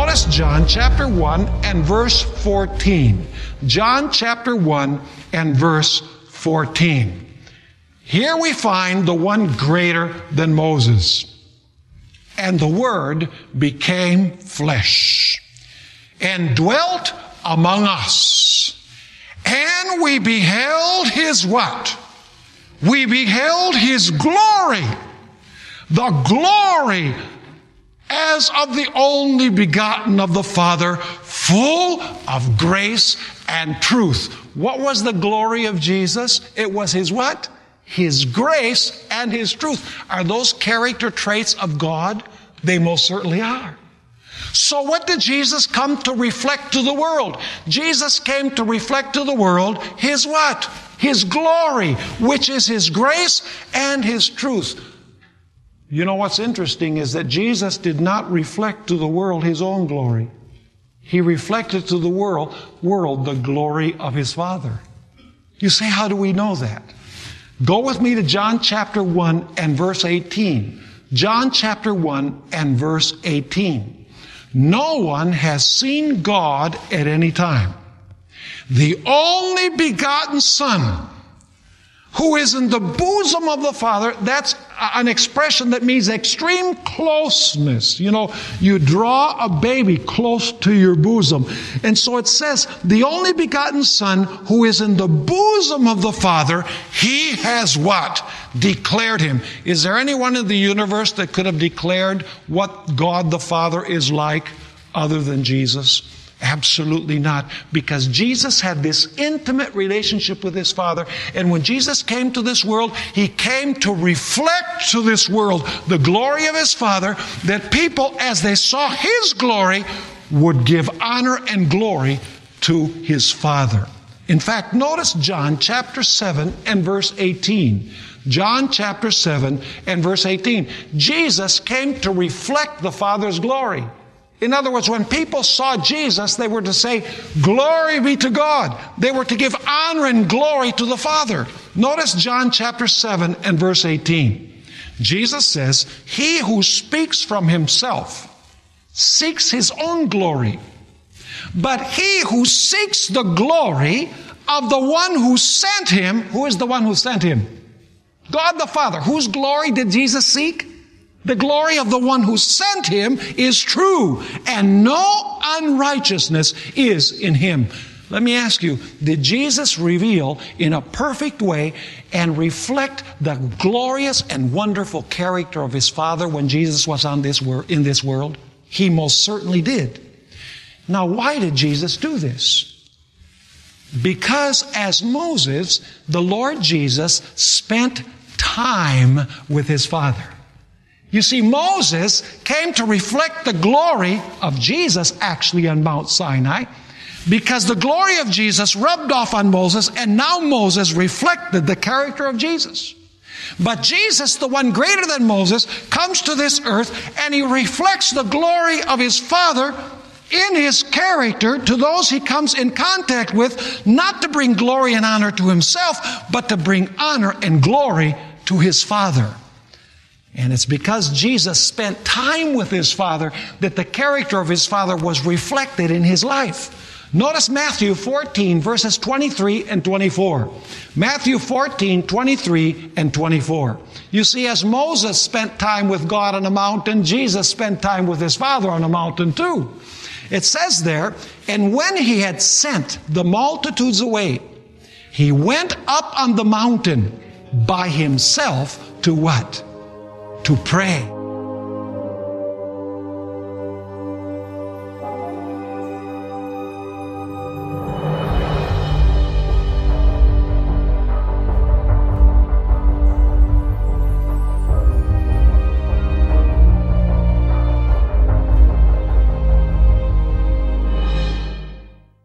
Notice John chapter 1 and verse 14. John chapter 1 and verse 14. Here we find the one greater than Moses. And the Word became flesh and dwelt among us. And we beheld His what? We beheld His glory. The glory as of the only begotten of the Father, full of grace and truth. What was the glory of Jesus? It was His what? His grace and His truth. Are those character traits of God? They most certainly are. So what did Jesus come to reflect to the world? Jesus came to reflect to the world His what? His glory, which is His grace and His truth. You know what's interesting is that Jesus did not reflect to the world His own glory. He reflected to the world the glory of His Father. You say, how do we know that? Go with me to John chapter 1 and verse 18. John chapter 1 and verse 18. No one has seen God at any time. The only begotten Son, who is in the bosom of the Father, that's an expression that means extreme closeness. You know, you draw a baby close to your bosom. And so it says, the only begotten Son who is in the bosom of the Father, He has what? Declared Him. Is there anyone in the universe that could have declared what God the Father is like other than Jesus? Absolutely not, because Jesus had this intimate relationship with His Father, and when Jesus came to this world, He came to reflect to this world the glory of His Father, that people, as they saw His glory, would give honor and glory to His Father. In fact, notice John chapter 7 and verse 18. John chapter 7 and verse 18. Jesus came to reflect the Father's glory. In other words, when people saw Jesus, they were to say, glory be to God. They were to give honor and glory to the Father. Notice John chapter 7 and verse 18. Jesus says, He who speaks from himself seeks his own glory. But he who seeks the glory of the one who sent him, who is the one who sent him? God the Father. Whose glory did Jesus seek? The glory of the one who sent Him is true, and no unrighteousness is in Him. Let me ask you, did Jesus reveal in a perfect way and reflect the glorious and wonderful character of His Father when Jesus was in this world? He most certainly did. Now, why did Jesus do this? Because as Moses, the Lord Jesus spent time with His Father. You see, Moses came to reflect the glory of Jesus actually on Mount Sinai, because the glory of Jesus rubbed off on Moses, and now Moses reflected the character of Jesus. But Jesus, the one greater than Moses, comes to this earth and He reflects the glory of His Father in His character to those He comes in contact with, not to bring glory and honor to Himself, but to bring honor and glory to His Father. And it's because Jesus spent time with His Father that the character of His Father was reflected in His life. Notice Matthew 14, verses 23 and 24. Matthew 14, 23 and 24. You see, as Moses spent time with God on a mountain, Jesus spent time with His Father on a mountain too. It says there, and when He had sent the multitudes away, He went up on the mountain by Himself to what? To pray.